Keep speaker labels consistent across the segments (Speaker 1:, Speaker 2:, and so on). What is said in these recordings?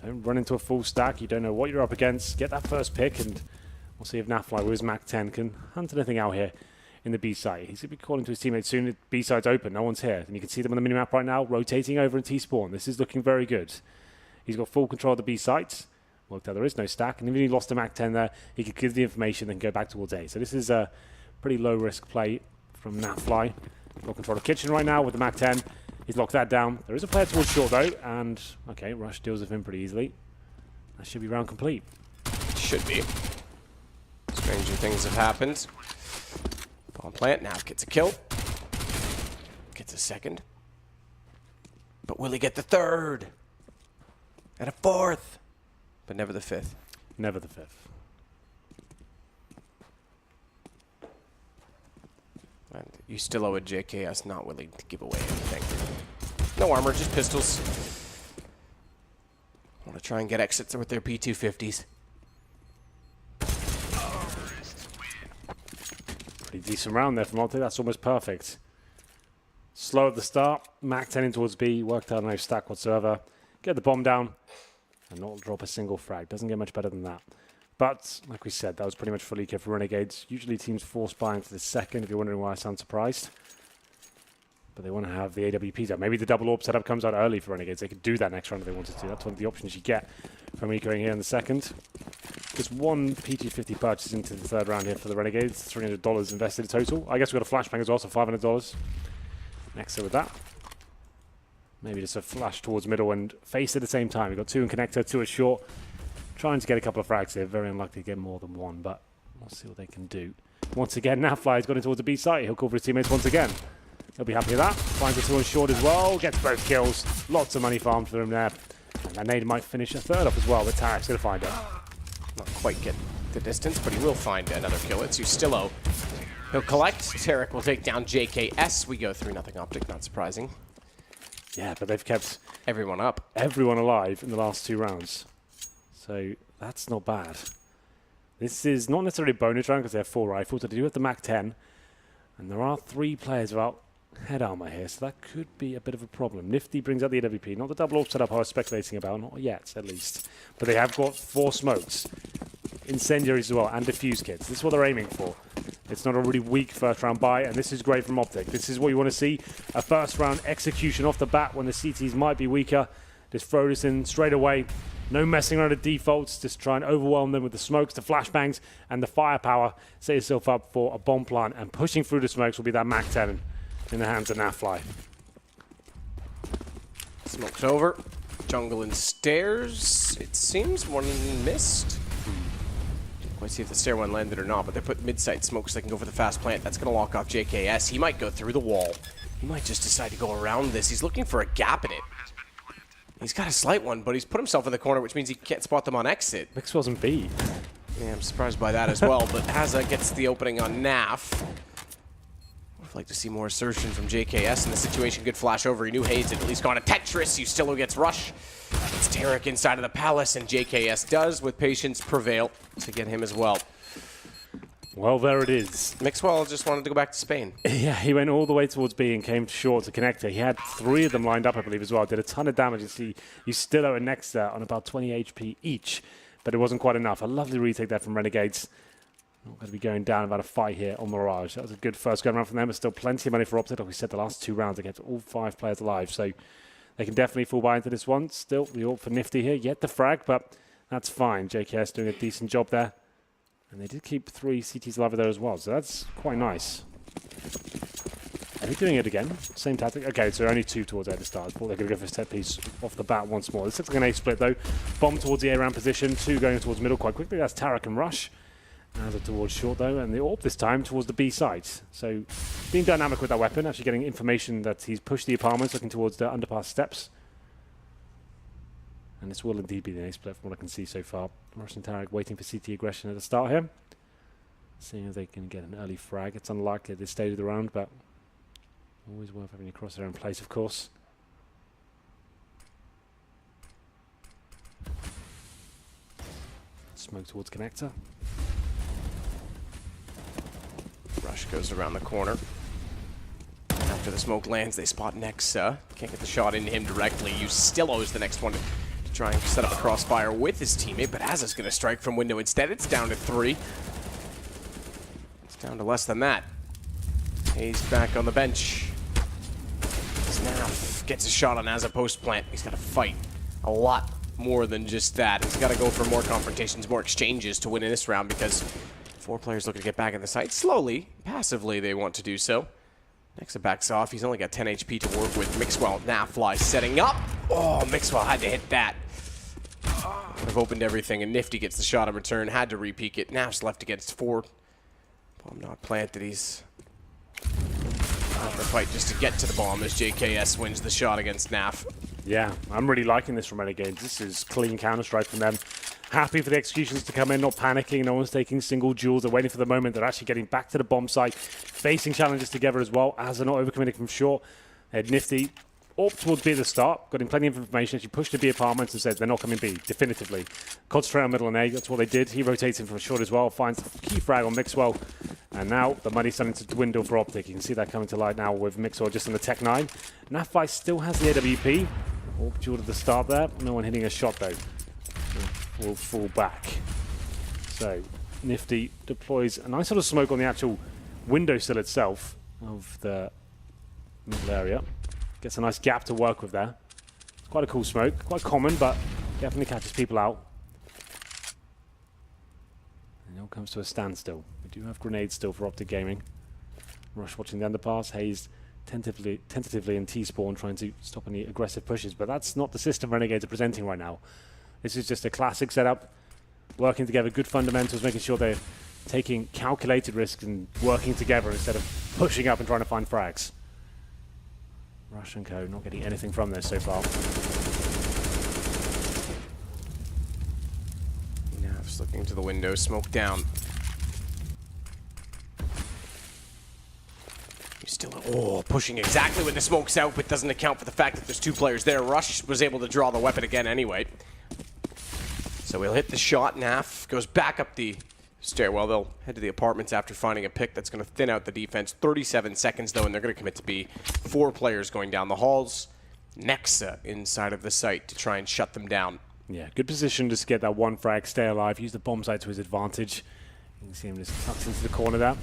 Speaker 1: Don't run into a full stack. You don't know what you're up against. Get that first pick, and we'll see if Nafly with his Mac 10 can hunt anything out here in the B site. He's going to be calling to his teammates soon. The B site's open. No one's here. And you can see them on the minimap right now, rotating over in T-spawn. This is looking very good. He's got full control of the B site. Worked out there is no stack. And even if he lost a Mac 10 there, he could give the information and go back towards A. So this is a pretty low-risk play from Nafly. Got control of kitchen right now with the Mac 10. He's locked that down. There is a player towards short, though. And, okay, Rush deals with him pretty easily. That should be round complete.
Speaker 2: Should be. Stranger things have happened. Bomb plant now gets a kill. Gets a second. But will he get the third? And a fourth. But never the fifth.
Speaker 1: Never the fifth.
Speaker 2: And you still owe a JKS not willing to give away anything. No armor, just pistols. Want to try and get exits with their P250s.
Speaker 1: Pretty decent round there from OpTic. That's almost perfect. Slow at the start. Mac 10 in towards B. Worked out no stack whatsoever. Get the bomb down. And not drop a single frag. Doesn't get much better than that. But, like we said, that was pretty much fully killed for Renegades. Usually teams force buy into the second, if you're wondering why I sound surprised. But they want to have the AWPs out. Maybe the double AWP setup comes out early for Renegades. They could do that next round if they wanted to. That's one of the options you get from me going here in the second. Just one PT50 purchase into the third round here for the Renegades. $300 invested in total. I guess we've got a flashbang as well, so $500. Next with that. Maybe just a flash towards middle and face at the same time. We've got two in connector, two at short. Trying to get a couple of frags here. Very unlikely to get more than one, but we'll see what they can do. Once again, Nafly's got in towards the B site. He'll call for his teammates once again. He'll be happy with that. Finds a two on short as well. Gets both kills. Lots of money farmed for him there. And that nade might finish a third off as well, but Tarek's going to find it.
Speaker 2: Not quite get the distance, but he will find another kill. It's Ustillo. He'll collect. Tarek will take down JKS. We go 3-0 OpTic, not surprising.
Speaker 1: Yeah, but they've kept
Speaker 2: everyone up.
Speaker 1: Everyone alive in the last two rounds. So that's not bad. This is not necessarily a bonus round because they have 4 rifles. They do have the Mac 10. And there are 3 players without head armor here, so that could be a bit of a problem. Nifty brings out the AWP. Not the double AWP setup I was speculating about. Not yet, at least. But they have got 4 smokes. Incendiaries as well, and defuse kits. This is what they're aiming for. It's not a really weak first round buy, and this is great from OpTic. This is what you want to see. A first round execution off the bat when the CTs might be weaker. Just throw this in straight away. No messing around with defaults. Just try and overwhelm them with the smokes, the flashbangs, and the firepower. Set yourself up for a bomb plant, and pushing through the smokes will be that Mac 10 in the hands of Nafly.
Speaker 2: Smoked over. Jungle and stairs. It seems one missed. Didn't quite see if the stair one landed or not, but they put mid-site smokes so they can go for the fast plant. That's going to lock off JKS. He might go through the wall. He might just decide to go around this. He's looking for a gap in it. He's got a slight one, but he's put himself in the corner, which means he can't spot them on exit.
Speaker 1: Mix wasn't B.
Speaker 2: Yeah, I'm surprised by that as well, but Haza gets the opening on Naf. I'd like to see more assertion from JKS in the situation. Good flash over. He knew Hayes had at least gone to Tetris. Ustillo gets Rush. It's Tarek inside of the palace, and JKS does, with patience, prevail to get him as well.
Speaker 1: Well, there it is.
Speaker 2: Mixwell just wanted to go back to Spain.
Speaker 1: Yeah, he went all the way towards B and came short to connector. He had 3 of them lined up, I believe, as well. Did a ton of damage. You see Ustillo and Nexter on about 20 HP each, but it wasn't quite enough. A lovely retake there from Renegades. Not going to be going down about a fight here on Mirage. That was a good first go round from them, but still plenty of money for OpTic. Like we said, the last 2 rounds, they kept all 5 players alive, so they can definitely fall by into this one. Still, the AWP for Nifty here. Yet the frag, but that's fine. JKS doing a decent job there. And they did keep 3 CTs alive there as well, so that's quite nice. Are we doing it again? Same tactic? Okay, so only 2 towards A at the start. I thought they could go for a set piece off the bat once more. This looks like an A split though. Bomb towards the A round position, 2 going towards middle quite quickly. That's Tarek and Rush. As towards short though, and the AWP this time towards the B site. So being dynamic with that weapon, actually getting information that he's pushed the apartments, looking towards the underpass steps. And this will indeed be the A split from what I can see so far. Rush and Tarek waiting for CT aggression at the start here. Seeing if they can get an early frag. It's unlikely at this stage of the round, but always worth having a crosshair in place, of course. Smoke towards connector.
Speaker 2: Rush goes around the corner. After the smoke lands, they spot Nexa. Can't get the shot into him directly. Ustillo is the next one to to try and set up a crossfire with his teammate, but Aza's going to strike from window instead. It's down to 3. It's down to less than that. He's back on the bench. Snaf gets a shot on Aza post plant. He's got to fight a lot more than just that. He's got to go for more confrontations, more exchanges to win in this round because 4 players looking to get back in the site. Slowly, passively, they want to do so. Nexa backs off. He's only got 10 HP to work with. Mixwell, Nafly setting up. Oh, Mixwell had to hit that. Would have opened everything, and Nifty gets the shot in return. Had to re-peek it. Naf's left against 4. Bomb not planted. He's out the fight just to get to the bomb as JKS wins the shot against Naf.
Speaker 1: Yeah, I'm really liking this from Renegades. This is clean Counter-Strike from them. Happy for the executions to come in, not panicking. No one's taking single duels. They're waiting for the moment. They're actually getting back to the bomb site, facing challenges together as well, as they're not overcommitting from short. They had Nifty up towards B at the start, got him plenty of information. She pushed to B apartments and said they're not coming B, definitively. Concentrate on middle and A, that's what they did. He rotates in from short as well, finds a key frag on Mixwell. And now the money's starting to dwindle for OpTic. You can see that coming to light now with Mixwell just on the Tech 9. Nafly still has the AWP. All duel at the start there. No one hitting a shot though. Will fall back. So Nifty deploys a nice sort of smoke on the actual windowsill itself of the middle area. Gets a nice gap to work with there. Quite a cool smoke, quite common, but definitely catches people out. And it all comes to a standstill. We do have grenades still for OpTic Gaming. Rush watching the underpass. Hayes tentatively in T-spawn trying to stop any aggressive pushes, but that's not the system Renegades are presenting right now. This is just a classic setup, working together, good fundamentals, making sure they're taking calculated risks and working together instead of pushing up and trying to find frags. Rush and Co. not getting anything from this so far.
Speaker 2: Nav's looking to the window, smoke down. He's still pushing exactly when the smoke's out, but doesn't account for the fact that there's 2 players there. Rush was able to draw the weapon again anyway. So he'll hit the shot. Naf goes back up the stairwell. They'll head to the apartments after finding a pick that's going to thin out the defense. 37 seconds, though, and they're going to commit to B. 4 players going down the halls. Nexa inside of the site to try and shut them down.
Speaker 1: Yeah, good position just to get that 1 frag, stay alive, use the bomb site to his advantage. You can see him just tucks into the corner there.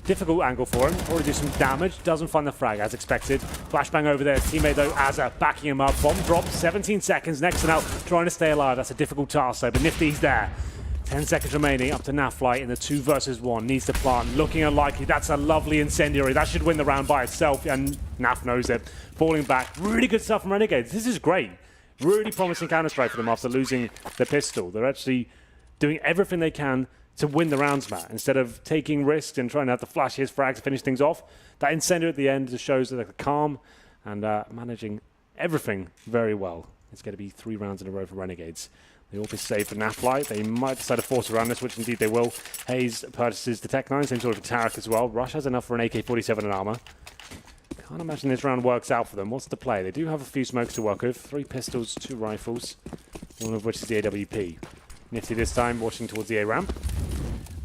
Speaker 1: Difficult angle for him. Already do some damage. Doesn't find the frag as expected. Flashbang over there. Teammate though, Aza backing him up. Bomb drop. 17 seconds. Next now trying to stay alive. That's a difficult task though. But Nifty's there. 10 seconds remaining. Up to Nafly in the 2 versus 1. Needs to plant. Looking unlikely. That's a lovely incendiary. That should win the round by itself. And Naf knows it. Falling back. Really good stuff from Renegades. This is great. Really promising Counter-Strike for them after losing the pistol. They're actually doing everything they can to win the rounds, Matt. Instead of taking risks and trying to have to flash his frag to finish things off, that incendiary at the end just shows that they're calm and managing everything very well. It's going to be 3 rounds in a row for Renegades. They all be safe for Nafly. They might decide to force around this, which indeed they will. Hayes purchases the Tech 9, same sort of Tarek as well. Rush has enough for an AK-47 and armor. Can't imagine this round works out for them. What's the play? They do have a few smokes to work with. 3 pistols, 2 rifles, one of which is the AWP. Nifty this time, watching towards the A-ramp.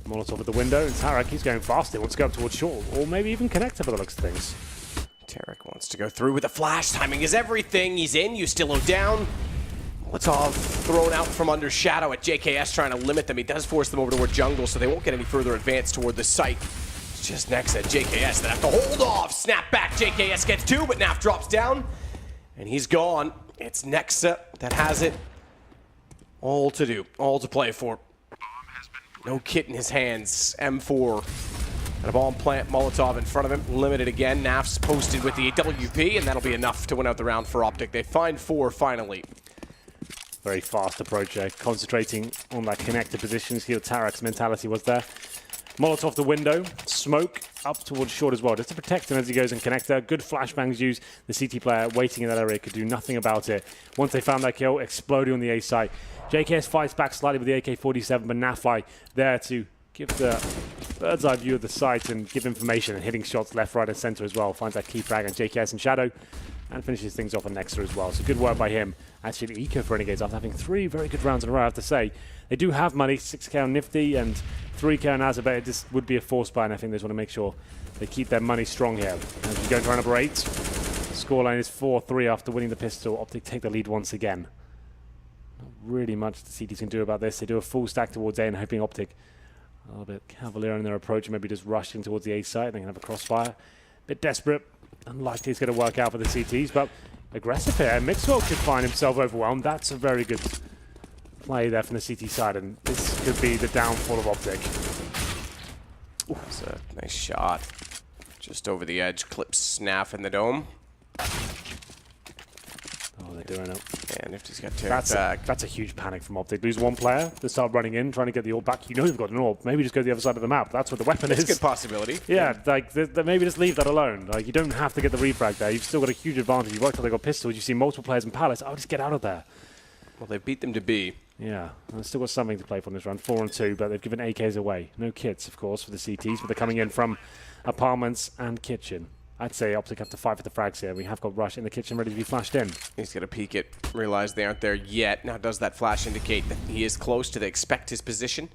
Speaker 1: Molotov at the window, and Tarek, he's going fast. He wants to go up towards short, or maybe even connector by the looks of things.
Speaker 2: Tarek wants to go through with a flash. Timing is everything. He's in. Ustillo down. Molotov thrown out from under shadow at JKS, trying to limit them. He does force them over toward jungle, so they won't get any further advance toward the site. It's just next at JKS that have to hold off. Snap back. JKS gets 2, but Naf drops down, and he's gone. It's Nexa that has it. All to do, all to play for. No kit in his hands. M4 and a bomb plant. Molotov in front of him. Limited again. Naf's posted with the WP, and that'll be enough to win out the round for OpTic. They find 4 finally.
Speaker 1: Very fast approach there, concentrating on that connector position. See what Tarek's mentality was there. Molotov the window, smoke up towards short as well, just to protect him as he goes in connector. Good flashbangs used. The CT player waiting in that area could do nothing about it. Once they found that kill, exploding on the A site. JKS fights back slightly with the AK-47, but Nafly there to give the bird's eye view of the site and give information and hitting shots left, right, and center as well. Finds that key frag on JKS in shadow and finishes things off on Nexa as well. So good work by him. Actually, eco for Renegades after having 3 very good rounds in a row, I have to say. They do have money, 6k on Nifty and 3k on Azabet. This would be a force buy, and I think they just want to make sure they keep their money strong here. As we go into round number 8, scoreline is 4-3 after winning the pistol. OpTic take the lead once again. really much the CTs can do about this. They do a full stack towards A and hoping OpTic a little bit cavalier in their approach, maybe just rushing towards the A side. They can have a crossfire. Bit desperate. Unlikely it's going to work out for the CTs, but aggressive here. Mixwell could find himself overwhelmed. That's a very good play there from the CT side, and this could be the downfall of OpTic.
Speaker 2: That's a nice shot. Just over the edge, clips Snap in the dome.
Speaker 1: Oh, they're doing it.
Speaker 2: And Nifty's got Tarek back.
Speaker 1: That's a huge panic from OpTic. Lose one player, they start running in, trying to get the orb back. You know you've got an orb. Maybe just go to the other side of the map. That's what the weapon is.
Speaker 2: It's a good possibility.
Speaker 1: Yeah, like maybe just leave that alone. Like, you don't have to get the refrag there. You've still got a huge advantage. You've worked out they got pistols. You see multiple players in Palace. Oh, just get out of there.
Speaker 2: Well, they beat them to B.
Speaker 1: Yeah, they've still got something to play for in this round. 4-2, but they've given AKs away. No kits, of course, for the CTs, but they're coming in from apartments and kitchen. I'd say OpTic have to fight for the frags here. We have got Rush in the kitchen ready to be flashed in.
Speaker 2: He's going to peek it, realize they aren't there yet. Now, does that flash indicate that he is close? Do they expect his position?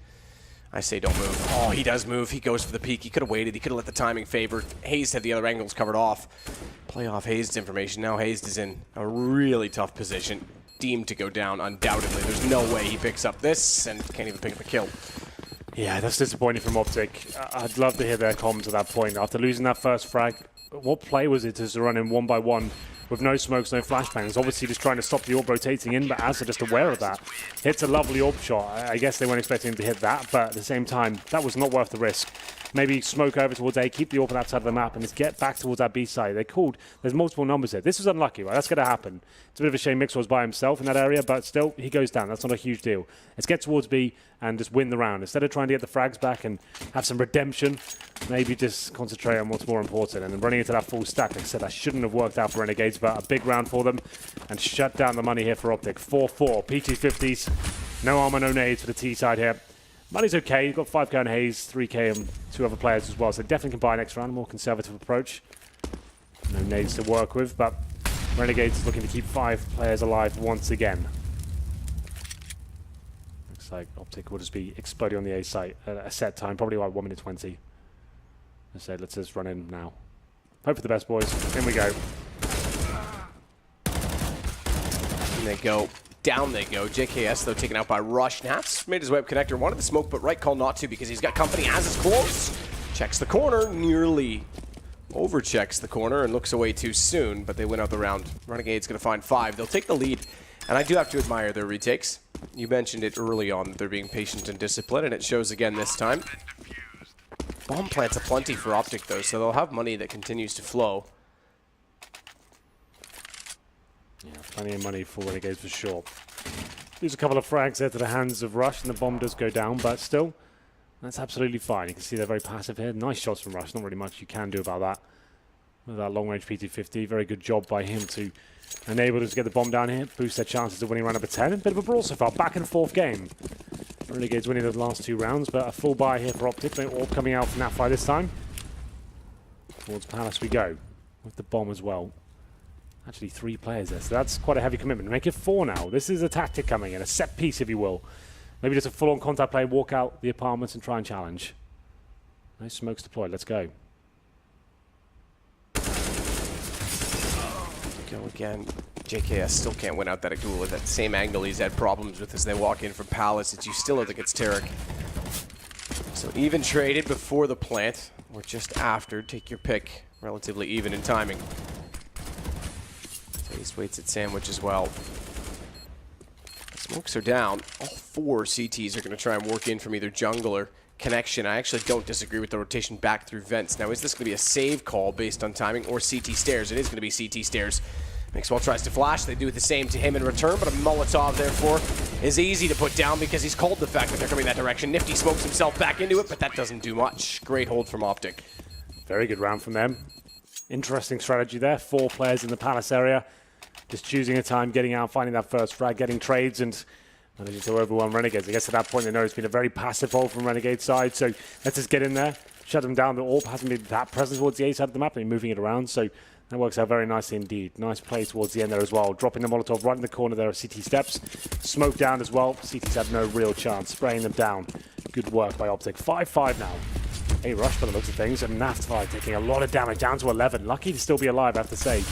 Speaker 2: I say don't move. Oh, he does move. He goes for the peek. He could have waited. He could have let the timing favor. Hayes had the other angles covered off. Play off Hayes' information. Now Hayes is in a really tough position. Deemed to go down, undoubtedly. There's no way he picks up this and can't even pick up a kill.
Speaker 1: Yeah, that's disappointing from OpTic. I'd love to hear their comms at that point. After losing that first frag, what play was it to run in one by one with no smokes, no flashbangs? Obviously just trying to stop the orb rotating in, but as they're just aware of that. Hits a lovely orb shot. I guess they weren't expecting him to hit that, but at the same time, that was not worth the risk. Maybe smoke over towards A, keep the orb on that side of the map, and just get back towards that B side. They called. There's multiple numbers here. This was unlucky, right? That's going to happen. It's a bit of a shame Mix was by himself in that area, but still, he goes down. That's not a huge deal. Let's get towards B and just win the round. Instead of trying to get the frags back and have some redemption, maybe just concentrate on what's more important. And then running into that full stack, like I said, that shouldn't have worked out for Renegades, but a big round for them. And shut down the money here for OpTic. 4-4, P250s. No armor, no nades for the T side here. Money's okay. You've got 5k on Hayes, 3k on 2 other players as well, so definitely can buy next round. A more conservative approach. No nades to work with, but Renegades looking to keep 5 players alive once again. Looks like OpTic will just be exploding on the A site at a set time, probably about 1 minute 20. I said, let's just run in now. Hope for the best, boys. In we go.
Speaker 2: And they go. Down they go. JKS, though, taken out by Rush. Nats made his way up connector. Wanted the smoke, but right call not to because he's got company as is close. Checks the corner, nearly overchecks the corner and looks away too soon, but they win out the round. Renegade's going to find 5. They'll take the lead, and I do have to admire their retakes. You mentioned it early on that they're being patient and disciplined, and it shows again this time. Bomb plants aplenty for OpTic, though, so they'll have money that continues to flow.
Speaker 1: Yeah, plenty of money for Renegades for sure. Lose a couple of frags there to the hands of Rush, and the bomb does go down, but still, that's absolutely fine. You can see they're very passive here. Nice shots from Rush. Not really much you can do about that. With that long-range PT-50, very good job by him to enable them to get the bomb down here, boost their chances of winning round number 10. A bit of a brawl so far. Back and forth game. Renegades winning the last 2 rounds, but a full buy here for OpTic. No orb coming out from that fight this time. Towards Palace we go, with the bomb as well. Actually 3 players there, so that's quite a heavy commitment. Make it 4 now. This is a tactic coming in, a set piece if you will. Maybe just a full-on contact play, walk out the apartments and try and challenge. No smokes deployed, let's go.
Speaker 2: Go again. JKS still can't win out that duel with that same angle he's had problems with as they walk in from Palace. It's you still don't think it's Tarek. So even traded before the plant, or just after, take your pick. Relatively even in timing. Hayes waits at sandwich as well. Smokes are down. All 4 CTs are going to try and work in from either jungle or connection. I actually don't disagree with the rotation back through vents. Now, is this going to be a save call based on timing or CT stairs? It is going to be CT stairs. Mixwell tries to flash. They do the same to him in return, but a Molotov, therefore, is easy to put down because he's called the fact that they're coming that direction. Nifty smokes himself back into it, but that doesn't do much. Great hold from OpTic.
Speaker 1: Very good round from them. Interesting strategy there. 4 players in the Palace area. Just choosing a time, getting out, finding that first frag, getting trades, and managing to overwhelm Renegades. I guess at that point they know it's been a very passive hold from Renegades side, so let's just get in there, shut them down. The orb hasn't been that present towards the A side of the map, and moving it around, so that works out very nicely indeed. Nice play towards the end there as well. Dropping the Molotov right in the corner there of CT steps. Smoke down as well. CT's had no real chance, spraying them down. Good work by OpTic. 5-5 now. A Rush by the looks of things, and Naftai taking a lot of damage, down to 11. Lucky to still be alive, I have to say.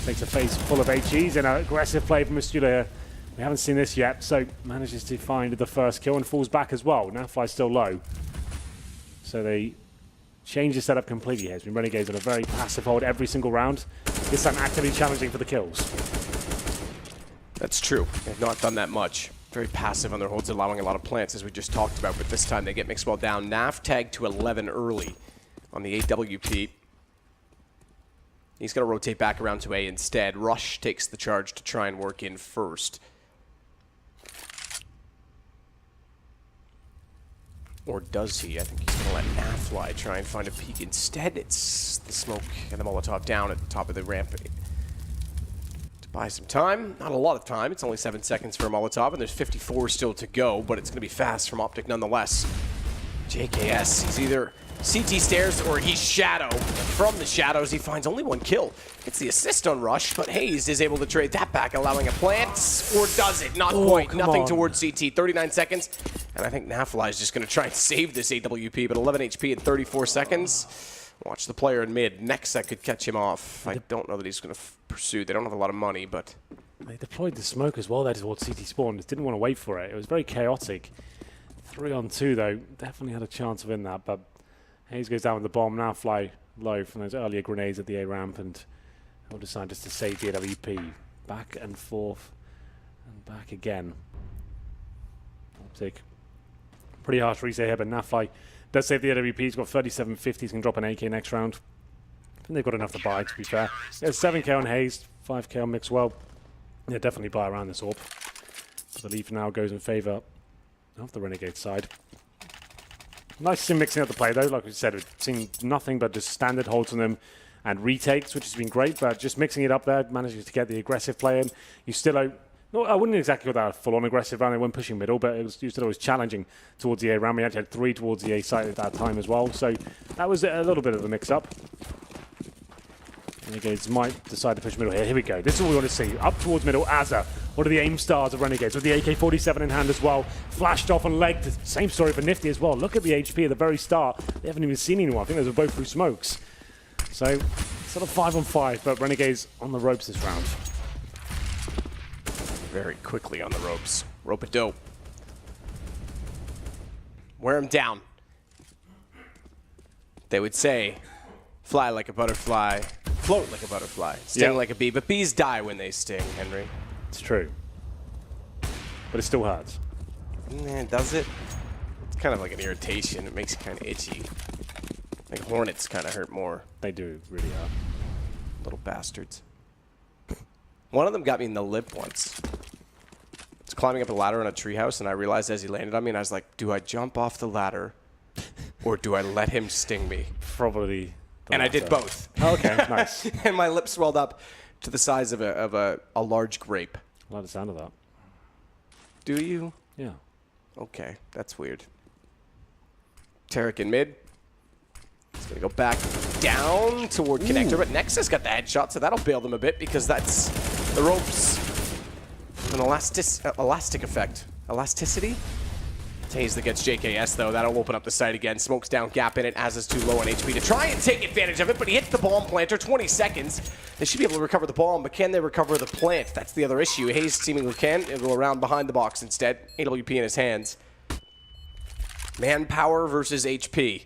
Speaker 1: Takes a face full of HEs and an aggressive play from Mustula here We haven't seen this yet, so manages to find the first kill and falls back as well. Now Fly's still low. So they change the setup completely here. It's been Renegades on a very passive hold every single round. This time actively challenging for the kills.
Speaker 2: That's true. They've not done that much. Very passive on their holds, allowing a lot of plants, as we just talked about. But this time they get Mixwell down. Nav tagged to 11 early on the AWP. He's going to rotate back around to A instead. Rush takes the charge to try and work in first. Or does he? I think he's going to let Nafly try and find a peek instead. It's the smoke and the Molotov down at the top of the ramp to buy some time. Not a lot of time. It's only 7 seconds for a Molotov, and there's 54 still to go, but it's going to be fast from OpTic nonetheless. JKS, he's either CT stairs or he's shadow. From the shadows, he finds only 1 kill. Gets the assist on Rush, but Hayes is able to trade that back, allowing a plant. Or does it? Not quite. Nothing towards CT. 39 seconds. And I think Nafly is just going to try and save this AWP, but 11 HP in 34 seconds. Watch the player in mid. Nexa could catch him off. I don't know that he's going to pursue. They don't have a lot of money, but...
Speaker 1: They deployed the smoke as well there towards CT spawn. Just didn't want to wait for it. It was very chaotic. 3-on-2 though. Definitely had a chance of winning that, but Hayes goes down with the bomb. Nafly low from those earlier grenades at the A ramp, and he'll decide just to save the AWP. Back and forth and back again. OpTic. Pretty harsh reset here, but Nafly does save the AWP. He's got 3750. He's going to drop an AK next round. I think they've got enough to buy, to be fair. There's 7k on Hayes, 5k on Mixwell. Yeah, definitely buy around this AWP. The lead now goes in favour of the Renegade side. Nice to see mixing up the play, though. Like we said, we've seen nothing but just standard holds on them and retakes, which has been great, but just mixing it up there, managing to get the aggressive play in. You still... No, I wouldn't exactly call that a full-on aggressive round. They weren't pushing middle, but it was still always challenging towards the A round. We actually had 3 towards the A side at that time as well, so that was a little bit of a mix-up. Renegades might decide to push middle here. Here we go. This is what we want to see. Up towards middle, Azza. What are the aim stars of Renegades? With the AK-47 in hand as well. Flashed off and legged. Same story for Nifty as well. Look at the HP at the very start. They haven't even seen anyone. I think those are both through smokes. So, sort of 5-on-5, but Renegades on the ropes this round.
Speaker 2: Very quickly on the ropes. Rope it dope. Wear him down. They would say, fly like a butterfly, float like a butterfly, sting like a bee, but bees die when they sting, Henry.
Speaker 1: It's true. But it still hurts.
Speaker 2: Does it? It's kind of like an irritation. It makes you kind of itchy. Like hornets kind of hurt more.
Speaker 1: They do, really are.
Speaker 2: Little bastards. One of them got me in the lip once. I was climbing up a ladder in a treehouse, and I realized as he landed on me, and I was like, do I jump off the ladder, or do I let him sting me?
Speaker 1: Probably.
Speaker 2: And I did both.
Speaker 1: Oh, okay, nice.
Speaker 2: And my lip swelled up to the size of a large grape.
Speaker 1: I like the sound of that.
Speaker 2: Do you?
Speaker 1: Yeah.
Speaker 2: Okay, that's weird. Tarek in mid. He's going to go back down toward connector, but Nexus got the headshot, so that'll bail them a bit because that's the ropes. An elastic effect. Elasticity? Hayes that gets JKS, though. That'll open up the site again. Smokes down, gap in it. Az is too low on HP to try and take advantage of it, but he hits the bomb planter. 20 seconds. They should be able to recover the bomb, but can they recover the plant? That's the other issue. Hayes seemingly can. He'll go around behind the box instead. AWP in his hands. Manpower versus HP.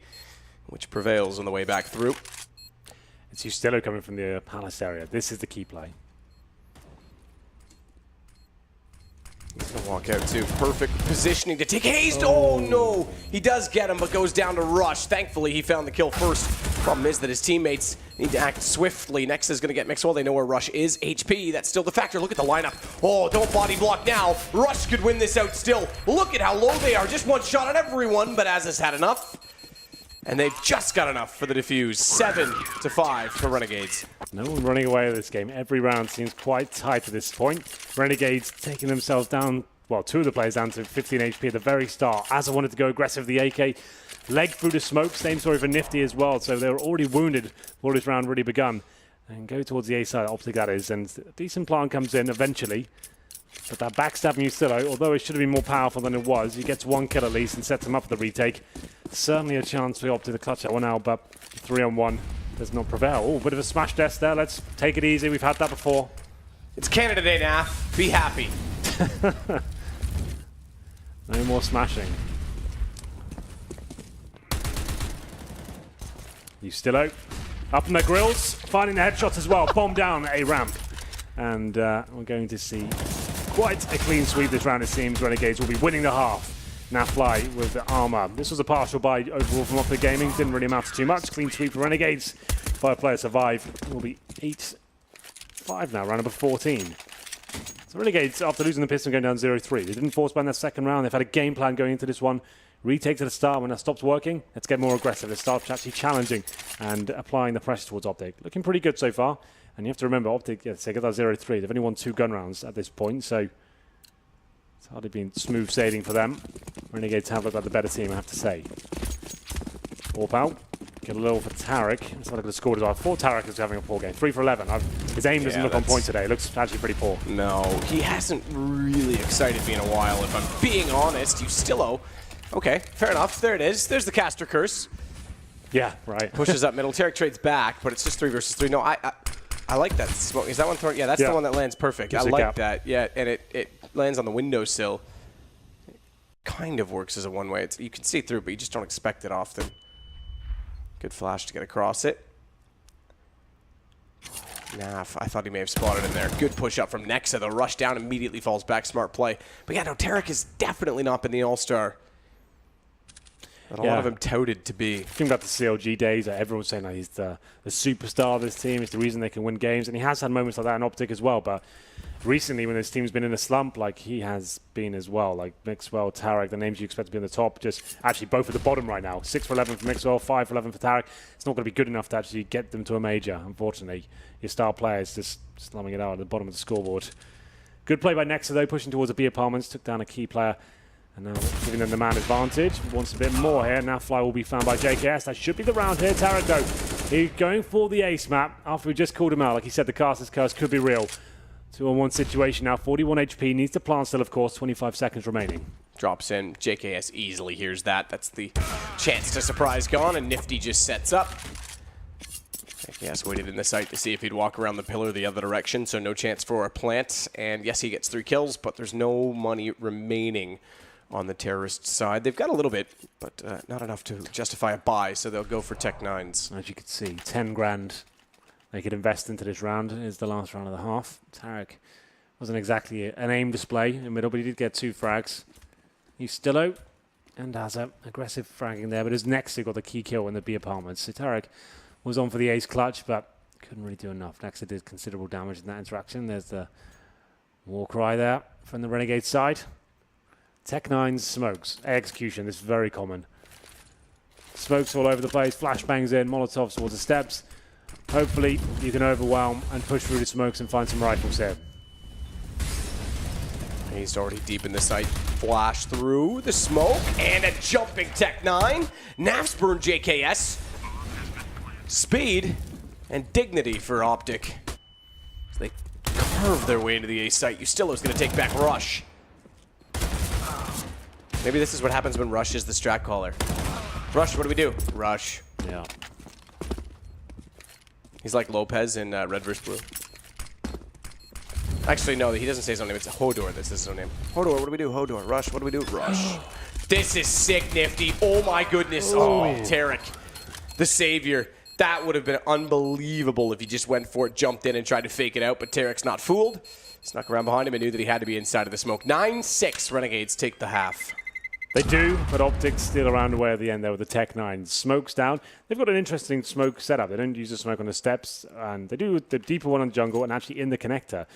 Speaker 2: Which prevails on the way back through.
Speaker 1: It's Ustello coming from the palace area. This is the key play.
Speaker 2: He's going to walk out too. Perfect positioning to take Hayes. Oh no! He does get him, but goes down to Rush. Thankfully, he found the kill first. Problem is that his teammates need to act swiftly. Next is going to get Mixwell. They know where Rush is. HP, that's still the factor. Look at the lineup. Oh, don't body block now. Rush could win this out still. Look at how low they are. Just one shot on everyone, but Az has had enough. And they've just got enough for the defuse. 7-5 for Renegades.
Speaker 1: No one running away with this game. Every round seems quite tight at this point. Renegades taking themselves down, well, 2 of the players down to 15 HP at the very start. Asa wanted to go aggressive with the AK. Leg through the smoke. Same story for Nifty as well. So they were already wounded before this round really begun. And go towards the A side, OpTic that is. And a decent plant comes in eventually. But that backstabbing Ustello, although it should have been more powerful than it was, he gets 1 kill at least and sets him up for the retake. Certainly a chance for OpTic to clutch that one out, but 3-on-1 does not prevail. Oh, bit of a smash desk there. Let's take it easy. We've had that before.
Speaker 2: It's Canada Day now. Be happy.
Speaker 1: No more smashing. You still out. Up in the grills, finding the headshots as well. Bomb down a ramp. And we're going to see quite a clean sweep this round, it seems. Renegades will be winning the half. Now Fly with the armor. This was a partial buy overall from OpTic Gaming. Didn't really matter too much. Clean sweep for Renegades. 5 players survive. It will be 8-5 now, round number 14. So Renegades, after losing the pistol, going down 0-3. They didn't force ban their second round. They've had a game plan going into this one. Retake to the start. When that stops working, let's get more aggressive. Let's start actually challenging and applying the pressure towards OpTic. Looking pretty good so far. And you have to remember, OpTic, they got that 0-3. They've only won 2 gun rounds at this point, so it's hardly been smooth sailing for them. Renegades have looked like the better team, I have to say. Warp out. Get a little for Tarek. Let's look at the score as well. For Tarek is having a poor game. 3 for 11. His aim doesn't look on point today. It looks actually pretty poor.
Speaker 2: No, he hasn't really excited me in a while, if I'm being honest. Ustillo. Okay, fair enough. There it is. There's the caster curse.
Speaker 1: Yeah, right.
Speaker 2: Pushes up middle. Tarek trades back, but it's just 3 versus 3. No, I like that smoke. Is that one thrown? Yeah, that's the one that lands perfect. I like that. Yeah, and it lands on the windowsill. It kind of works as a one-way. You can see through, but you just don't expect it often. Good flash to get across it. Nah, I thought he may have spotted him there. Good push up from Nexa. The rush down immediately falls back. Smart play. But yeah, no, Tarek has definitely not been the all-star that a lot of him touted to be.
Speaker 1: Think about the CLG days. Everyone's saying he's the superstar of this team. He's the reason they can win games. And he has had moments like that in OpTic as well. But recently, when this team's been in a slump, like he has been as well, like Mixwell, Tarek, the names you expect to be on the top, just actually both at the bottom right now. 6 for 11 for Mixwell, 5 for 11 for Tarek. It's not going to be good enough to actually get them to a major, unfortunately. Your star players just slumming it out at the bottom of the scoreboard. Good play by Nexa, though, pushing towards the B apartments, took down a key player. And now giving them the man advantage. Wants a bit more here. Now Fly will be found by JKS. That should be the round here. Tarek, though, he's going for the ace map after we just called him out. Like he said, the caster's curse could be real. 2-on-1 situation now. 41 HP. Needs to plant still, of course. 25 seconds remaining.
Speaker 2: Drops in. JKS easily hears that. That's the chance to surprise gone, and Nifty just sets up. JKS waited in the site to see if he'd walk around the pillar the other direction, so no chance for a plant. And yes, he gets 3 kills, but there's no money remaining on the terrorist side. They've got a little bit, but not enough to justify a buy, so they'll go for Tech 9s.
Speaker 1: As you can see, 10 grand they could invest into this round. It is the last round of the half. Tarek wasn't exactly an aim display in the middle, but he did get 2 frags. He's still out and has a aggressive fragging there, but his next he got the key kill in the B apartments. So Tarek was on for the ace clutch, but couldn't really do enough. Nexa did considerable damage in that interaction. There's the war cry there from the Renegade side. Tech 9's smokes. Execution, this is very common. Smokes all over the place, flashbangs in, Molotovs towards the steps. Hopefully you can overwhelm and push through the smokes and find some rifles here.
Speaker 2: He's already deep in the site. Flash through the smoke and a jumping Tech 9. Nafs burn JKS. Speed and dignity for OpTic. They curve their way into the A site. Ustillo's going to take back Rush. Maybe this is what happens when Rush is the strat caller. Rush, what do we do? Rush.
Speaker 1: Yeah.
Speaker 2: He's like Lopez in Red vs. Blue. Actually, no, he doesn't say his own name. It's Hodor that's his own name. Hodor, what do we do? Hodor. Rush, what do we do? Rush. This is sick, Nifty. Oh my goodness. Oh, Tarek, the savior. That would have been unbelievable if he just went for it, jumped in, and tried to fake it out, but Tarek's not fooled. Snuck around behind him and knew that he had to be inside of the smoke. 9-6, Renegades take the half.
Speaker 1: They do, but OpTic's still around the way at the end there with the Tech 9. Smokes down. They've got an interesting smoke setup. They don't use the smoke on the steps, and they do the deeper one on the jungle and actually in the connector.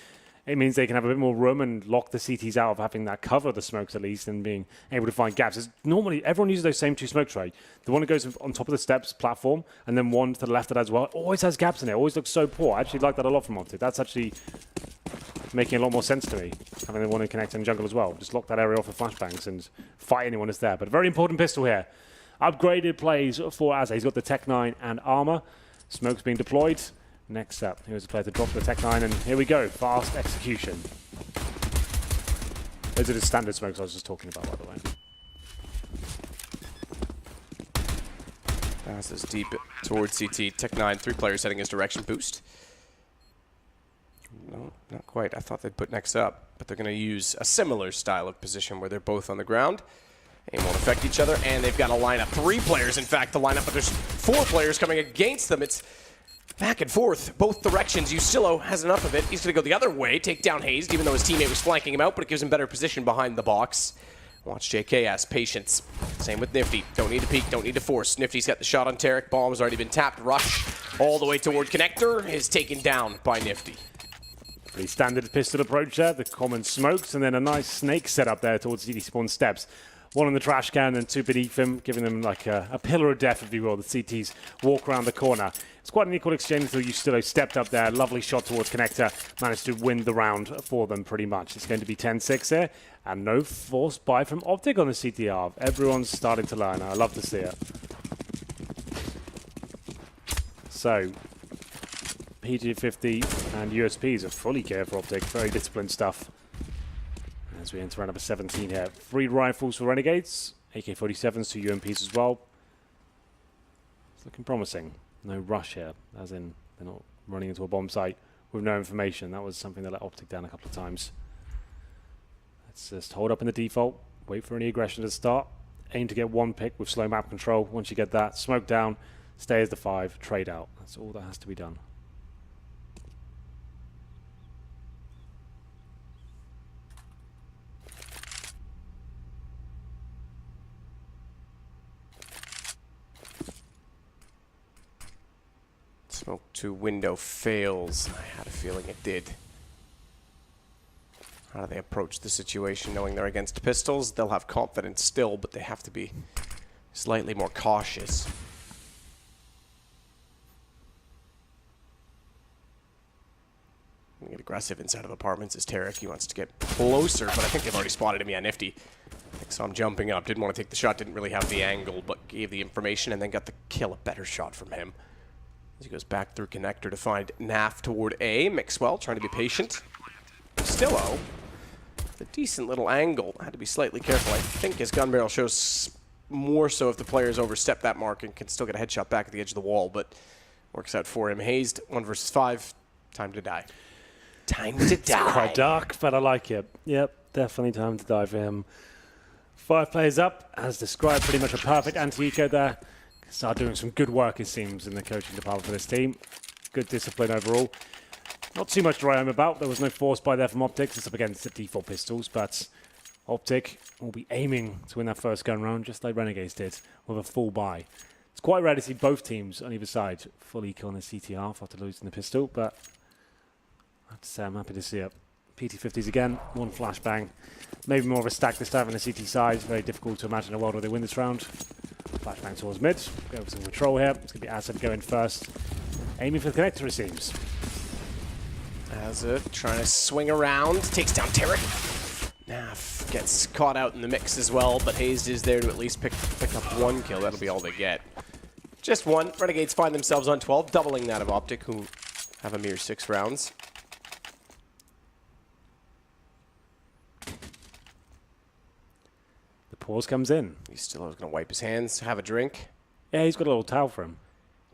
Speaker 1: It means they can have a bit more room and lock the CTs out of having that cover the smokes at least and being able to find gaps. It's normally, everyone uses those same 2 smokes, right? The one that goes on top of the steps platform and then one to the left of that as well. It always has gaps in it. Always looks so poor. I actually like that a lot from OpTic. That's actually making a lot more sense to me, having the one in connector and jungle as well. Just lock that area off with flashbangs and fight anyone that's there. But a very important pistol here. Upgraded plays for Azza. He's got the Tech 9 and armor. Smoke's being deployed. Next up, here's a player to drop the Tech 9, and here we go. Fast execution. Those are the standard smokes I was just talking about, by the way.
Speaker 2: Passes deep towards CT. Tech 9, 3 players heading his direction. Boost. No, not quite. I thought they'd put next up, but they're going to use a similar style of position where they're both on the ground. Aim won't affect each other, and they've got a lineup. 3 players, in fact, to line up, but there's 4 players coming against them. It's back and forth, both directions. Ustillo has enough of it. He's going to go the other way, take down Hazed, even though his teammate was flanking him out, but it gives him better position behind the box. Watch JKS, patience. Same with Nifty. Don't need to peek, don't need to force. Nifty's got the shot on Tarek. Bomb's already been tapped. Rush all the way toward Connector is taken down by Nifty.
Speaker 1: Pretty standard pistol approach there. The common smokes, and then a nice snake setup there towards CT spawn steps. 1 in the trash can and 2 beneath him, giving them like a pillar of death, if you will. The CTs walk around the corner. It's quite an equal exchange until Ustillo stepped up there. Lovely shot towards Connector. Managed to win the round for them pretty much. It's going to be 10-6 here. And no forced buy from OpTic on the CTR. Everyone's starting to learn. I love to see it. So, PG50 and USPs are fully geared for OpTic. Very disciplined stuff. As we enter round number 17 here. 3 rifles for Renegades. AK-47s, 2 UMPs as well. It's looking promising. No rush here, as in they're not running into a bomb site with no information. That was something that let OpTic down a couple of times. Let's just hold up in the default. Wait for any aggression to start. Aim to get 1 pick with slow map control. Once you get that, smoke down, stay as the 5, trade out. That's all that has to be done.
Speaker 2: Smoke to window fails. I had a feeling it did. How do they approach the situation knowing they're against pistols? They'll have confidence still, but they have to be slightly more cautious. Get aggressive inside of apartments is Tarek. He wants to get closer, but I think they've already spotted him. Yeah, Nifty. I saw him jumping up. Didn't want to take the shot. Didn't really have the angle, but gave the information and then got the kill. A better shot from him. He goes back through Connector to find Naf toward A. Mixwell trying to be patient. Stillo, a decent little angle. Had to be slightly careful. I think his gun barrel shows more so if the players overstep that mark and can still get a headshot back at the edge of the wall, but works out for him. Hazed, 1 versus 5. Time to die. Time to die.
Speaker 1: It's quite dark, but I like it. Yep, definitely time to die for him. 5 players up, as described, pretty much a perfect anti-eco there. Start doing some good work, it seems, in the coaching department for this team. Good discipline overall. Not too much to write home about. There was no force buy there from OpTic. It's up against the default pistols, but OpTic will be aiming to win that first gun round, just like Renegades did, with a full buy. It's quite rare to see both teams on either side fully killing the CT half after losing the pistol, but I have to say I'm happy to see it. PT50s again, 1 flashbang. Maybe more of a stack this time on the CT side. Very difficult to imagine a world where they win this round. Flashbang towards mid. Go for some control here. It's going to be Azad going first. Aiming for the connector, it seems.
Speaker 2: Azad trying to swing around. Takes down Tarek. Naf gets caught out in the mix as well, but Hazed is there to at least pick up 1 kill. That'll be all they get. Just 1. Renegades find themselves on 12, doubling that of OpTic, who have a mere 6 rounds.
Speaker 1: Pause comes in.
Speaker 2: He's still going to wipe his hands, have a drink.
Speaker 1: Yeah, he's got a little towel for him.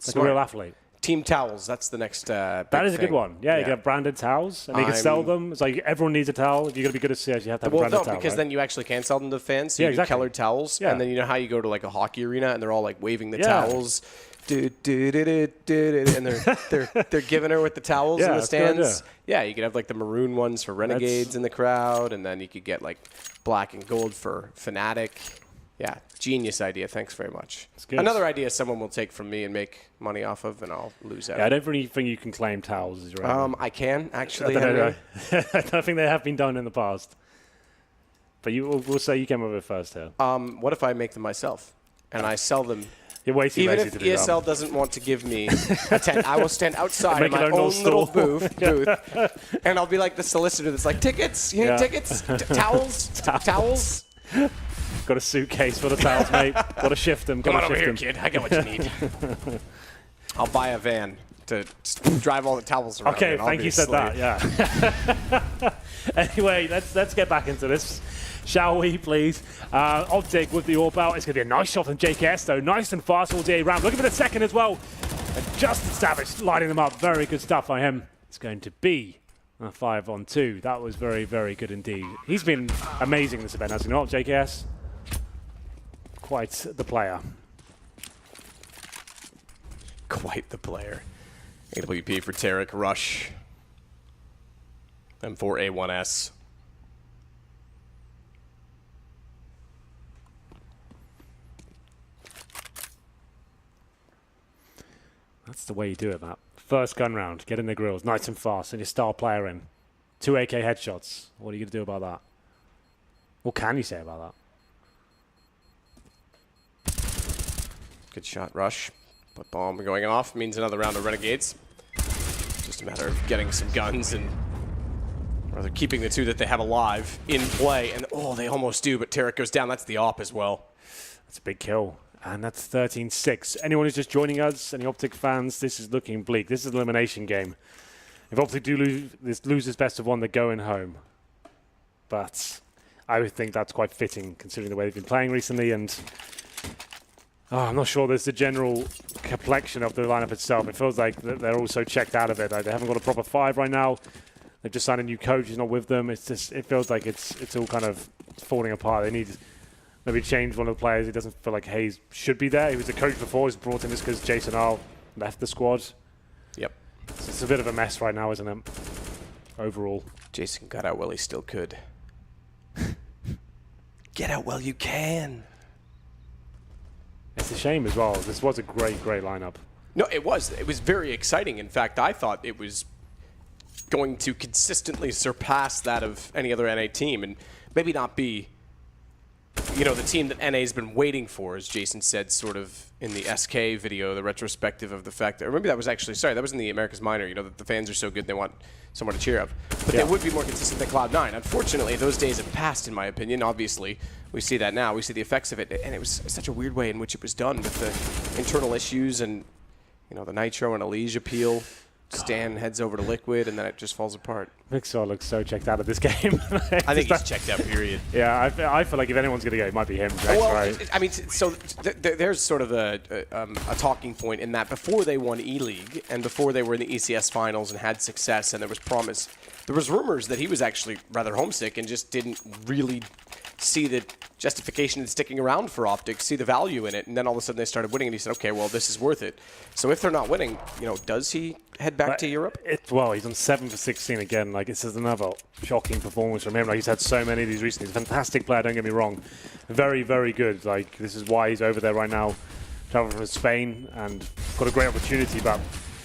Speaker 1: Like
Speaker 2: Smart.
Speaker 1: a real athlete.
Speaker 2: Team towels, that's the next
Speaker 1: That is a good one. Yeah, you can have branded towels, and you can sell them. It's like everyone needs a towel. If you're going to be good at CS, you have to have a branded towel.
Speaker 2: Because then you actually can sell them to fans. So you do colored towels, and then you know how you go to like a hockey arena, and they're all like waving the towels. And they're giving her with the towels in the stands. Yeah, you could have like the maroon ones for Renegades in the crowd, and then you could get like black and gold for Fnatic. Yeah, genius idea. Thanks very much. Another idea someone will take from me and make money off of, and I'll lose out.
Speaker 1: Yeah, I don't really think you can claim towels as your own.
Speaker 2: I can, actually.
Speaker 1: I don't think they have been done in the past. But we'll say you came up with it first here.
Speaker 2: What if I make them myself, and I sell them?
Speaker 1: You're way too lazy to do that.
Speaker 2: Even if ESL doesn't want to give me a tent, I will stand outside in my own little booth, and I'll be like the solicitor that's like, tickets? You need tickets? Towels? Towels?
Speaker 1: Got a suitcase full of towels, mate. Got to shift them.
Speaker 2: Come on over here, kid. I got what you need. I'll buy a van to drive all the towels around.
Speaker 1: Okay, thank you said that, yeah. Anyway, let's get back into this. Shall we, please? OpTic with the AWP out. It's going to be a nice shot from JKS, though. Nice and fast all day round. Looking for the second as well. And Justin Savage lighting them up. Very good stuff by him. It's going to be 5 on 2. That was very, very good indeed. He's been amazing this event, has he not, JKS? Quite the player.
Speaker 2: Quite the player. AWP for Tarek, Rush. And for A1S.
Speaker 1: That's the way you do it, Matt. First gun round, get in the grills, nice and fast, and your star player in. 2 AK headshots. What are you going to do about that? What can you say about that?
Speaker 2: Good shot, Rush. But bomb going off means another round of Renegades. Just a matter of getting some guns and rather keeping the 2 that they have alive in play. And oh, they almost do, but Tarek goes down. That's the op as well.
Speaker 1: That's a big kill. And that's 13-6. Anyone who's just joining us, any OpTic fans, this is looking bleak. This is an elimination game. If OpTic do lose this best of 1, they're going home. But I would think that's quite fitting, considering the way they've been playing recently. And I'm not sure there's the general complexion of the lineup itself. It feels like they're also checked out of it. Like they haven't got a proper 5 right now. They've just signed a new coach. He's not with them. It's just, it feels like it's all kind of falling apart. They need maybe change one of the players. He doesn't feel like Hayes should be there. He was a coach before. He's brought in just because Jason Arl left the squad.
Speaker 2: Yep.
Speaker 1: So it's a bit of a mess right now, isn't it? Overall.
Speaker 2: Jason got out while he still could. Get out while you can.
Speaker 1: It's a shame as well. This was a great, great lineup.
Speaker 2: No, it was. It was very exciting. In fact, I thought it was going to consistently surpass that of any other NA team and maybe not be, you know, the team that NA's been waiting for, as Jason said, sort of in the SK video, the retrospective of the fact that, or maybe that was actually, sorry, that was in the America's Minor, you know, that the fans are so good they want someone to cheer up. But
Speaker 1: yeah,
Speaker 2: they would be more consistent than Cloud9. Unfortunately, those days have passed, in my opinion. Obviously, we see that now. We see the effects of it. And it was such a weird way in which it was done with the internal issues and, you know, the Nitro and Elige appeal. Stan heads over to Liquid, and then it just falls apart.
Speaker 1: Mixer looks so checked out of this game.
Speaker 2: I think he's checked out, period.
Speaker 1: Yeah, I feel like if anyone's going to go, it might be him.
Speaker 2: Well,
Speaker 1: right?
Speaker 2: I mean, so there's sort of a talking point in that before they won E-League and before they were in the ECS finals and had success and there was promise, there was rumors that he was actually rather homesick and just didn't really see the justification in sticking around for OpTic, see the value in it, and then all of a sudden they started winning and he said, okay, well, this is worth it. So if they're not winning, you know, does he head back to Europe?
Speaker 1: Well, he's on 7 for 16 again. Like, this is another shocking performance from him. Like, he's had so many of these recently. He's a fantastic player, don't get me wrong. Very, very good. Like, this is why he's over there right now, traveling from Spain, and got a great opportunity, but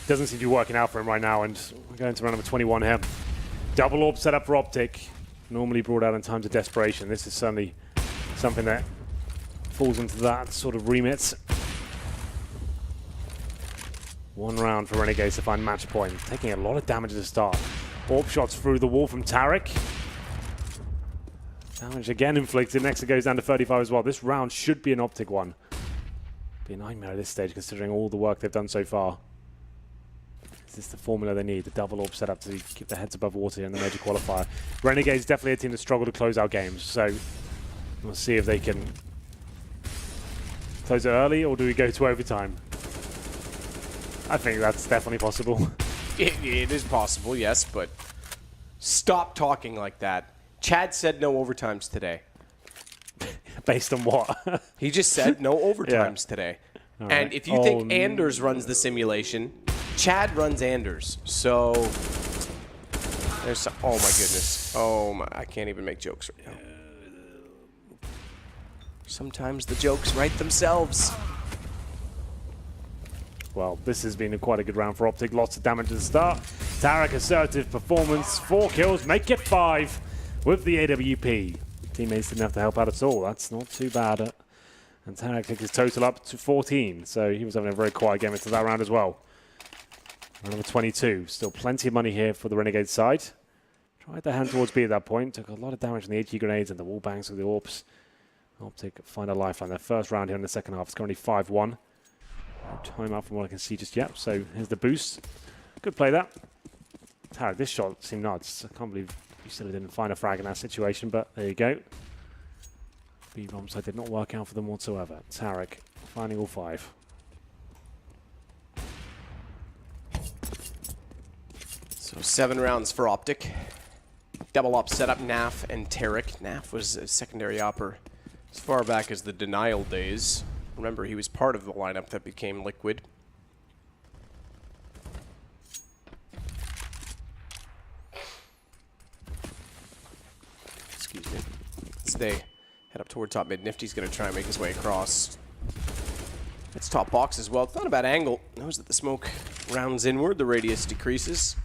Speaker 1: doesn't seem to be working out for him right now, and we're going to round number 21 here. Double orb set up for OpTic. Normally brought out in times of desperation. This is certainly something that falls into that sort of remit. 1 round for Renegades to find match point. Taking a lot of damage at the start. Orb shots through the wall from Tarek. Damage again inflicted. Next it goes down to 35 as well. This round should be an OpTic one. Be a nightmare at this stage considering all the work they've done so far. Is this the formula they need? The double orb setup to keep their heads above water in the major qualifier. Renegades definitely a team that struggle to close out games. So we'll see if they can close it early or do we go to overtime? I think that's definitely possible.
Speaker 2: It is possible, yes, but stop talking like that. Chad said no overtimes today.
Speaker 1: Based on what?
Speaker 2: He just said no overtimes today.
Speaker 1: All
Speaker 2: and
Speaker 1: right.
Speaker 2: if you think Anders runs the simulation, Chad runs Anders. So there's some, oh my goodness. Oh my, I can't even make jokes right now. Sometimes the jokes write themselves.
Speaker 1: Well, this has been quite a good round for OpTic. Lots of damage at the start. Tarek, assertive performance. 4 kills, make it 5 with the AWP. Teammates didn't have to help out at all. That's not too bad. And Tarek took his total up to 14. So he was having a very quiet game into that round as well. Round number 22. Still plenty of money here for the Renegade side. Tried their hand towards B at that point. Took a lot of damage from the HE grenades and the wall bangs with the AWPs. OpTic find a lifeline. Their first round here in the second half. It's currently 5-1. No timeout from what I can see just yet. So here's the boost. Good play that. Tarek, this shot seemed nuts. I can't believe you still didn't find a frag in that situation, but there you go. B-bomb side did not work out for them whatsoever. Tarek finding all 5.
Speaker 2: So 7 rounds for OpTic. Double op setup, Naf and Tarek. Naf was a secondary opper as far back as the Denial days. Remember, he was part of the lineup that became Liquid. Excuse me. As they head up toward top mid, Nifty's going to try and make his way across. It's top box as well. It's not a bad angle. Knows that the smoke rounds inward, the radius decreases.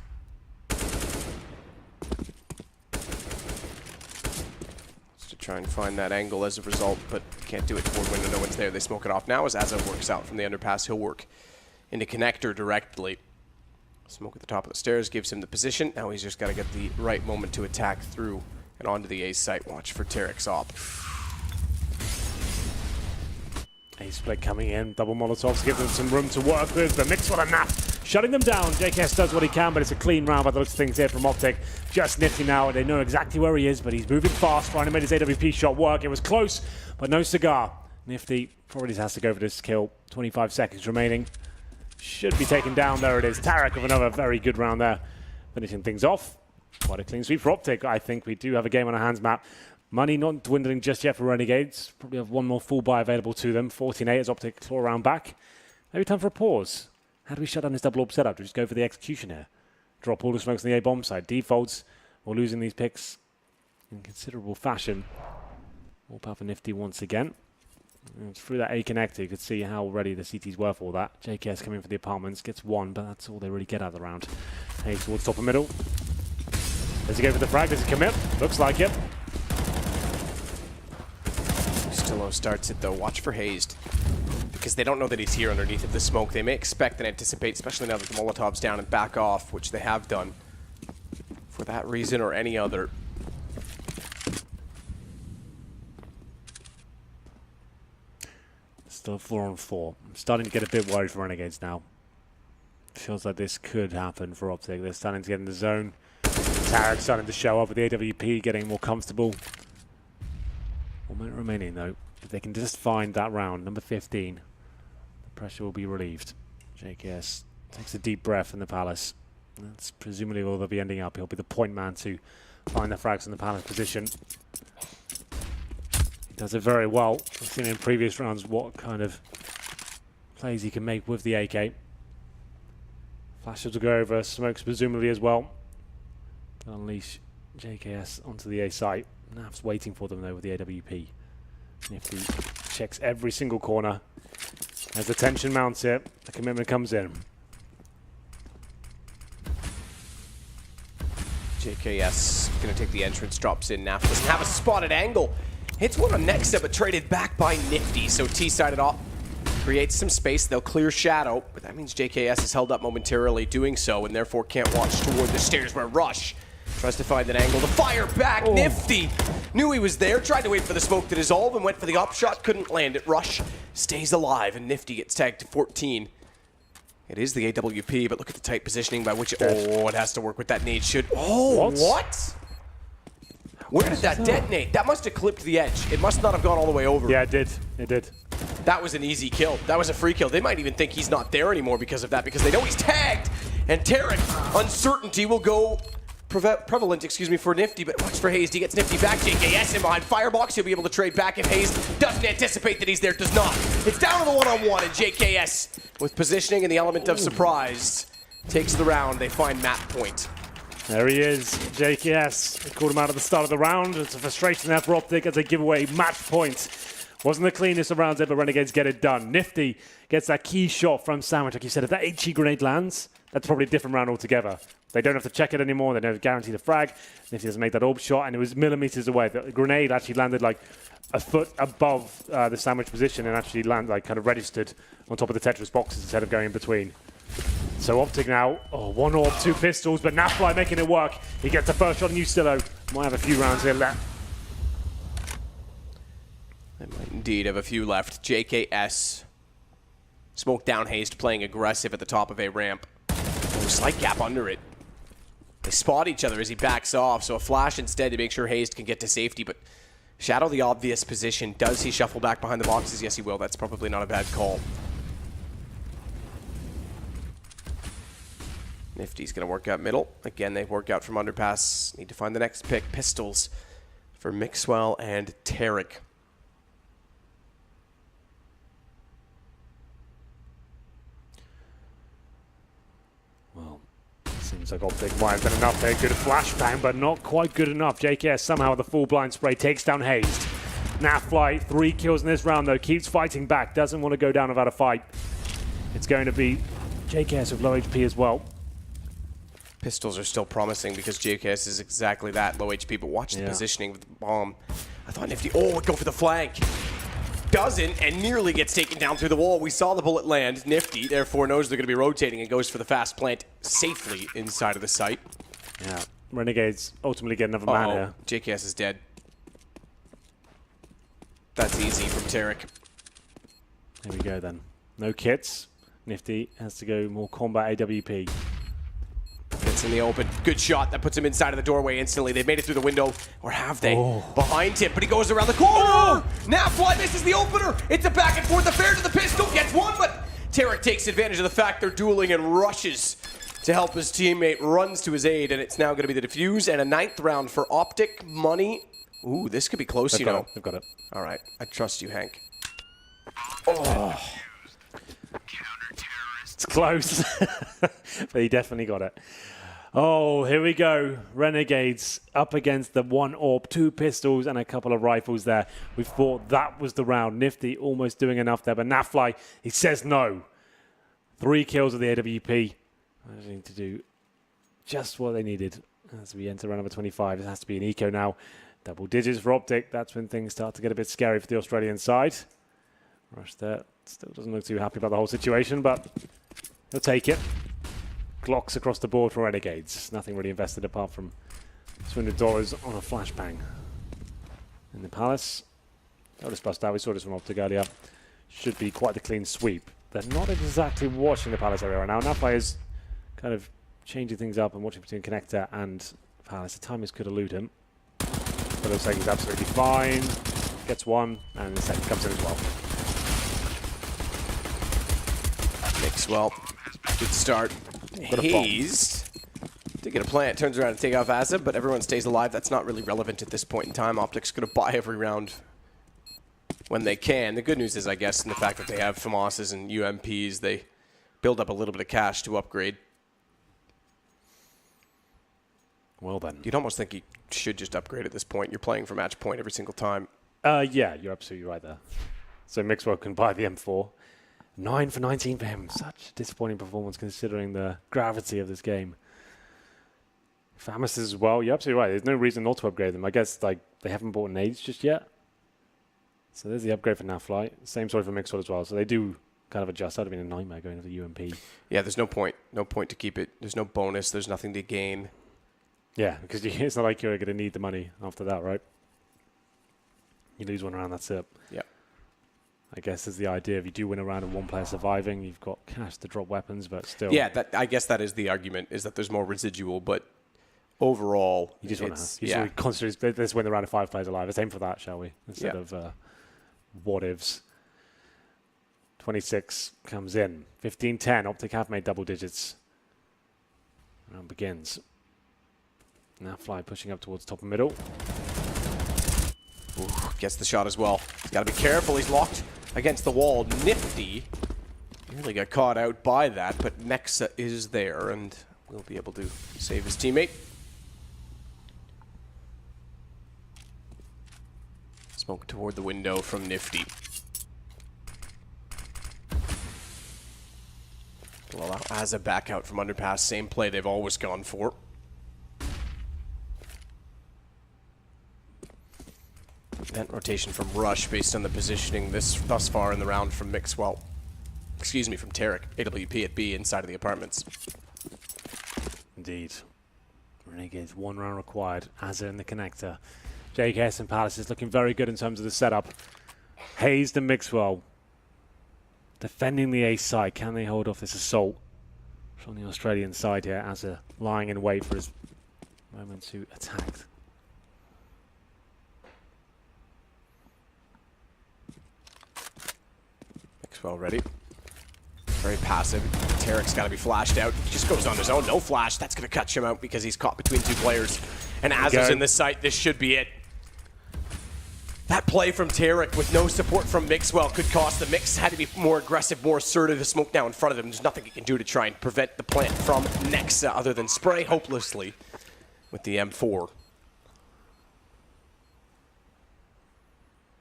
Speaker 2: Just to try and find that angle as a result, but can't do it forward window. No one's there. They smoke it off now as Azza works out from the underpass. He'll work into connector directly. Smoke at the top of the stairs gives him the position. Now he's just got to get the right moment to attack through and onto the A site. Watch for Tarek's op.
Speaker 1: A split coming in, double Molotovs give them some room to work with, but mixed with a Naf, shutting them down. JKS does what he can, but it's a clean round by the looks of things here from OpTic. Just Nifty now, they know exactly where he is, but he's moving fast, trying to make his AWP shot work. It was close, but no cigar. Nifty probably has to go for this kill. 25 seconds remaining. Should be taken down, there it is. Tarek with another very good round there, finishing things off. Quite a clean sweep for OpTic. I think we do have a game on our hands, Matt. Money not dwindling just yet for Renegades. Probably have one more full buy available to them. 14-8 as OpTic claw around back. Maybe time for a pause. How do we shut down this double orb setup? Do we just go for the execution here? Drop all the smokes on the A-bomb side. Defaults. We're losing these picks in considerable fashion. All power for Nifty once again. And through that A connector, you could see how ready the CT's were for that. JKS coming for the apartments. Gets one, but that's all they really get out of the round. Hey, towards top and middle. Does he go for the frag? Does he commit? Looks like it.
Speaker 2: Stillo starts it though. Watch for Hazed. Because they don't know that he's here underneath of the smoke. They may expect and anticipate, especially now that the Molotov's down, and back off, which they have done. For that reason or any other.
Speaker 1: Still 4-on-4. I'm starting to get a bit worried for Renegades now. Feels like this could happen for OpTic. They're starting to get in the zone. Tarek starting to show up with the AWP, getting more comfortable. 1 minute remaining though. If they can just find that round, number 15, the pressure will be relieved. JKS takes a deep breath in the Palace. That's presumably where they'll be ending up. He'll be the point man to find the frags in the Palace position. He does it very well. We've seen in previous rounds what kind of plays he can make with the AK. Flashes will go over, smokes presumably as well. Unleash JKS onto the A site. Naf's waiting for them though with the AWP. Nifty checks every single corner. As the tension mounts here, the commitment comes in.
Speaker 2: JKS gonna take the entrance, drops in. Naf doesn't have a spotted angle. Hits one on next step, but traded back by Nifty. So T-sided off. Creates some space, they'll clear shadow, but that means JKS is held up momentarily doing so, and therefore can't watch toward the stairs where Rush tries to find an angle to fire back. Oh. Nifty knew he was there, tried to wait for the smoke to dissolve, and went for the up shot, couldn't land it. Rush stays alive, and Nifty gets tagged to 14. It is the AWP, but look at the tight positioning by which, it has to work with that nade. What? Where did that detonate? That must have clipped the edge. It must not have gone all the way over.
Speaker 1: Yeah, it did. It did.
Speaker 2: That was an easy kill. That was a free kill. They might even think he's not there anymore because of that, because they know he's tagged. And Tarek, uncertainty will go prevalent, for Nifty, but watch for Hazed. He gets Nifty back. JKS in behind Firebox. He'll be able to trade back if Hazed doesn't anticipate that he's there. Does not. It's down to the one-on-one, and JKS, with positioning and the element of surprise, takes the round. They find map point.
Speaker 1: There he is, JKS. They called him out at the start of the round. It's a frustration there for OpTic as they give away match point. Wasn't the cleanest of rounds ever, Renegades get it done. Nifty gets that key shot from Sandwich. Like you said, if that HE grenade lands, that's probably a different round altogether. They don't have to check it anymore. They don't guarantee the frag. Nifty doesn't make that orb shot, and it was millimeters away. The grenade actually landed like a foot above the Sandwich position and actually landed, like, kind of registered on top of the Tetris boxes instead of going in between. So OpTic now, 1 orb, 2 pistols, but Nafly making it work. He gets the first shot on Stillo. Might have a few rounds here left.
Speaker 2: They might indeed have a few left. JKS. Smoke down Hazed, playing aggressive at the top of a ramp. Slight gap under it. They spot each other as he backs off, so a flash instead to make sure Hazed can get to safety, but Shadow the obvious position. Does he shuffle back behind the boxes? Yes, he will. That's probably not a bad call. Nifty's going to work out middle. Again, they work out from underpass. Need to find the next pick. Pistols for Mixwell and Tarek.
Speaker 1: Well, seems like OpTic might have been enough there. Good flashbang, but not quite good enough. JKS somehow with the full blind spray takes down Hazed. Nafly, 3 kills in this round though. Keeps fighting back. Doesn't want to go down without a fight. It's going to be JKS with low HP as well.
Speaker 2: Pistols are still promising because JKS is exactly that, low HP, but watch the positioning with the bomb. I thought Nifty, would go for the flank. Doesn't, and nearly gets taken down through the wall. We saw the bullet land. Nifty, therefore, knows they're going to be rotating and goes for the fast plant safely inside of the site.
Speaker 1: Yeah, Renegades ultimately get another man here.
Speaker 2: JKS is dead. That's easy from Tarek.
Speaker 1: There we go then. No kits. Nifty has to go more combat AWP.
Speaker 2: Gets in the open. Good shot. That puts him inside of the doorway instantly. They've made it through the window. Or have they? Behind him, but he goes around the corner. Nafly misses the opener. It's a back and forth affair to the pistol. Gets one, but Tarek takes advantage of the fact they're dueling and rushes to help his teammate. Runs to his aid, and it's now going to be the defuse and a 9th round for OpTic. Money. Ooh, this could be close,
Speaker 1: They've got it.
Speaker 2: All right. I trust you, Hank.
Speaker 1: It's close, but he definitely got it. Oh, here we go. Renegades up against the 1 AWP, 2 pistols and a couple of rifles there. We thought that was the round. Nifty almost doing enough there, but Nafly, he says no. 3 kills with the AWP. I need to do just what they needed as we enter round number 25. It has to be an eco now. Double digits for OpTic. That's when things start to get a bit scary for the Australian side. Rush there. Still doesn't look too happy about the whole situation, but he'll take it. Glocks across the board for Renegades. Nothing really invested apart from $200 on a flashbang. In the Palace. They'll just bust out. We saw this from OpTic earlier. Should be quite the clean sweep. They're not exactly watching the Palace area right now. Nafly is kind of changing things up and watching between Connector and Palace. The timers could elude him. But looks like he's absolutely fine. Gets one, and the second comes in as well.
Speaker 2: Mixwell, good start. Hazed to get a plant, turns around and take off Asa, but everyone stays alive. That's not really relevant at this point in time. OpTic's going to buy every round when they can. The good news is, I guess, in the fact that they have FAMASs and UMPs, they build up a little bit of cash to upgrade.
Speaker 1: Well then.
Speaker 2: You'd almost think you should just upgrade at this point. You're playing for match point every single time.
Speaker 1: Yeah, you're absolutely right there. So Mixwell can buy the M4. 9 for 19 for him. Such a disappointing performance considering the gravity of this game. Famas as well. You're absolutely right. There's no reason not to upgrade them. I guess like they haven't bought nades just yet. So there's the upgrade for Nafly. Same story for Mixwell as well. So they do kind of adjust. That would have been a nightmare going to the UMP.
Speaker 2: Yeah, there's no point. No point to keep it. There's no bonus. There's nothing to gain.
Speaker 1: Yeah, because it's not like you're going to need the money after that, right? You lose one round, that's it.
Speaker 2: Yeah.
Speaker 1: I guess is the idea. If you do win a round and one player surviving, you've got cash to drop weapons, but still.
Speaker 2: Yeah, I guess that is the argument, is that there's more residual, but overall,
Speaker 1: you just want to constantly, let's win the round of 5 players alive. Let's aim for that, shall we? Instead of what ifs. 26 comes in. 15-10. OpTic have made double digits. Round begins. Nafly pushing up towards top and middle.
Speaker 2: Ooh, gets the shot as well. He's got to be careful. He's locked against the wall. Nifty nearly got caught out by that, but Nexa is there and will be able to save his teammate. Smoke toward the window from Nifty. Will allow Asa back out from underpass. Same play they've always gone for. Event rotation from Rush based on the positioning thus far in the round from Mixwell. Excuse me, from Tarek. AWP at B inside of the apartments.
Speaker 1: Indeed. Renegades 1 round required. Asa in the connector. JKS and Palace is looking very good in terms of the setup. Hazed and Mixwell defending the A side. Can they hold off this assault from the Australian side here? Asa lying in wait for his moment to attack.
Speaker 2: Mixwell ready. very passive. Tarek's got to be flashed out. He just goes on his own. No flash. That's going to cut him out because he's caught between two players. And Azo's in the site. This should be it. That play from Tarek with no support from Mixwell could cost the Mix. Had to be more aggressive, more assertive. The smoke now in front of him. There's nothing he can do to try and prevent the plant from Nexa other than spray hopelessly with the M4.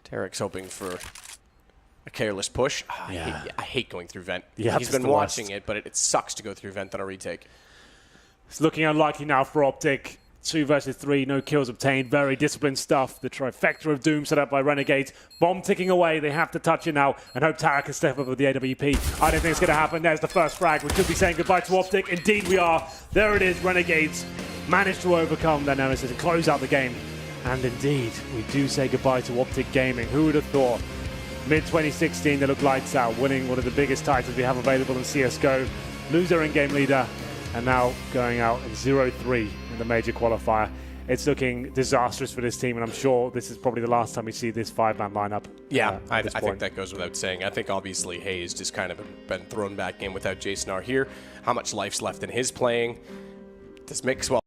Speaker 2: Tarek's hoping for a careless push. I hate going through vent.
Speaker 1: Yeah,
Speaker 2: he's been watching it, but it sucks to go through vent on a retake.
Speaker 1: It's looking unlikely now for OpTic. 2 versus 3, no kills obtained. Very disciplined stuff. The trifecta of doom set up by Renegades. Bomb ticking away. They have to touch it now and hope Tarek can step up with the AWP. I don't think it's going to happen. There's the first frag. We could be saying goodbye to OpTic. Indeed we are. There it is. Renegades managed to overcome their nemesis and close out the game. And indeed, we do say goodbye to OpTic Gaming. Who would have thought? Mid-2016, they look lights out, winning one of the biggest titles we have available in CSGO. Lose their in-game leader, and now going out in 0-3 in the major qualifier. It's looking disastrous for this team, and I'm sure this is probably the last time we see this 5-man lineup.
Speaker 2: Yeah, I think that goes without saying. I think obviously Hayes just kind of been thrown back in without Jason R here. How much life's left in his playing? This Mixwell